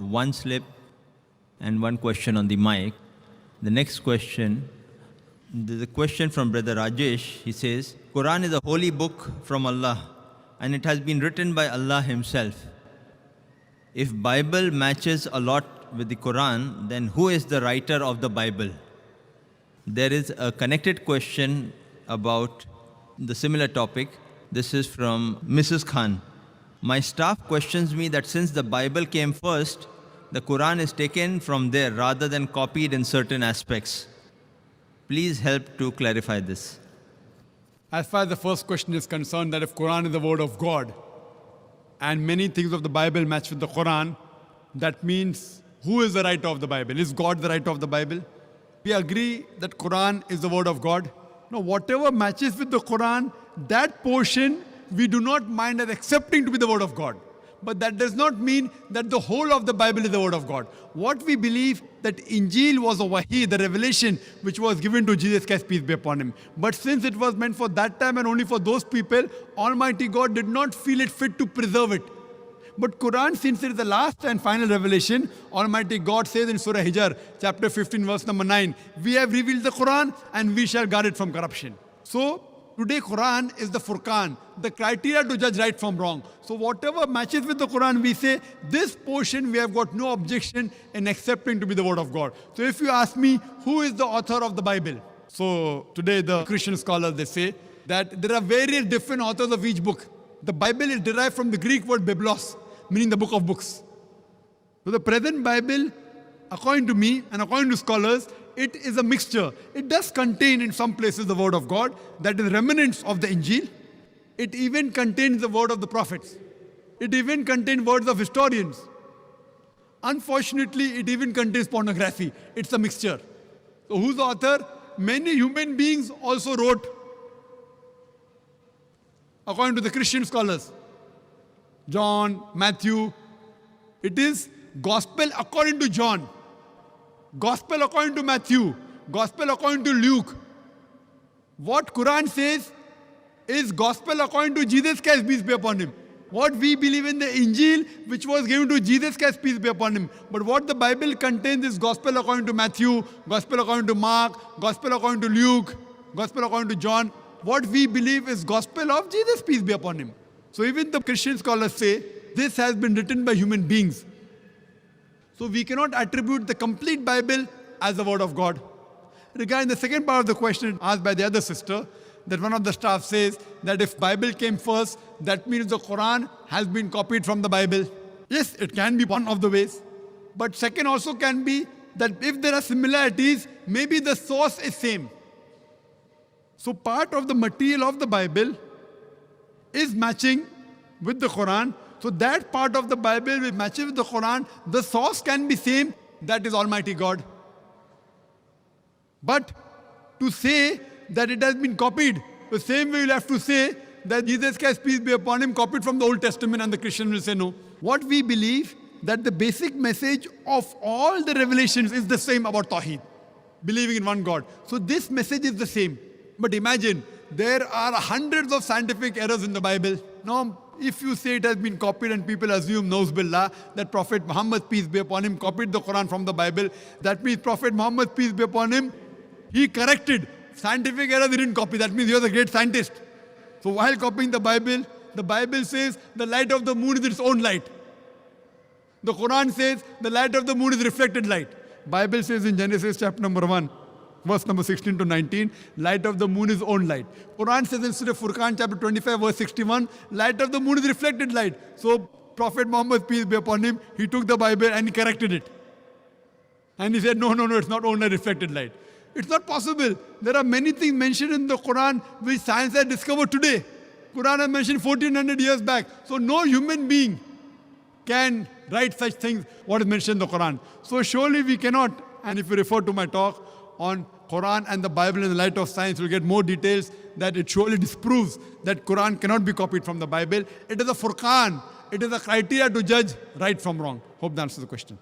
one slip and one question on the mic. The next question, there's a question from Brother Rajesh. He says, Quran is a holy book from Allah and it has been written by Allah Himself. If Bible matches a lot with the Quran, then who is the writer of the Bible? There is a connected question about the similar topic. This is from Mrs. Khan. My staff questions me that since the Bible came first, the Quran is taken from there rather than copied in certain aspects. Please help to clarify this. As far as the first question is concerned, that if Quran is the word of God and many things of the Bible match with the Quran, that means who is the writer of the Bible? Is God the writer of the Bible? We agree that Quran is the word of God. Now, whatever matches with the Quran, that portion we do not mind as accepting to be the word of God. But that does not mean that the whole of the Bible is the word of God. What we believe that Injil was a wahi, the revelation which was given to Jesus Christ, peace be upon him. But since it was meant for that time and only for those people, Almighty God did not feel it fit to preserve it. But Quran, since it is the last and final revelation, Almighty God says in Surah Hijr, chapter 15, verse number 9, we have revealed the Quran and we shall guard it from corruption. So, today Quran is the Furqan, the criteria to judge right from wrong. So whatever matches with the Quran, we say, this portion we have got no objection in accepting to be the word of God. So if you ask me, who is the author of the Bible? So today the Christian scholars, they say that there are various different authors of each book. The Bible is derived from the Greek word biblos, meaning the book of books. So the present Bible, according to me and according to scholars, it is a mixture. It does contain in some places the word of God, that is remnants of the Injil. It even contains the word of the prophets. It even contains words of historians. Unfortunately, it even contains pornography. It's a mixture. So who's the author? Many human beings also wrote, according to the Christian scholars. John, Matthew. It is gospel according to John. Gospel according to Matthew, Gospel according to Luke. What Quran says is Gospel according to Jesus Christ, peace be upon him. What we believe in the Injil, which was given to Jesus Christ, peace be upon him. But what the Bible contains is Gospel according to Matthew, Gospel according to Mark, Gospel according to Luke, Gospel according to John. What we believe is Gospel of Jesus, peace be upon him. So even the Christian scholars say, this has been written by human beings. So we cannot attribute the complete Bible as the word of God. Regarding the second part of the question asked by the other sister, that one of the staff says that if Bible came first, that means the Quran has been copied from the Bible. Yes, it can be one of the ways. But second also can be that if there are similarities, maybe the source is same. So part of the material of the Bible is matching with the Quran. So that part of the Bible which matches with the Quran, the source can be same, that is Almighty God. But to say that it has been copied, the same way you'll have to say that Jesus Christ, peace be upon him, copied from the Old Testament, and the Christian will say no. What we believe, that the basic message of all the revelations is the same about Tawheed, believing in one God. So this message is the same. But imagine, there are hundreds of scientific errors in the Bible. Now, if you say it has been copied and people assume, Nauz Billah, that Prophet Muhammad, peace be upon him, copied the Quran from the Bible, that means Prophet Muhammad, peace be upon him, he corrected. Scientific errors he didn't copy. That means he was a great scientist. So while copying the Bible says the light of the moon is its own light. The Quran says the light of the moon is reflected light. Bible says in Genesis chapter number 1, verse number 16 to 19, light of the moon is own light. Quran says in Surah Furqan chapter 25 verse 61, light of the moon is reflected light. So Prophet Muhammad, peace be upon him, he took the Bible and he corrected it. And he said, no, it's not only reflected light. It's not possible. There are many things mentioned in the Quran which science has discovered today. Quran has mentioned 1400 years back. So no human being can write such things, what is mentioned in the Quran. So surely we cannot, and if you refer to my talk on Quran and the Bible in the light of science, you'll get more details that it surely disproves that Quran cannot be copied from the Bible. It is a Furqan. It is a criteria to judge right from wrong. Hope that answers the question.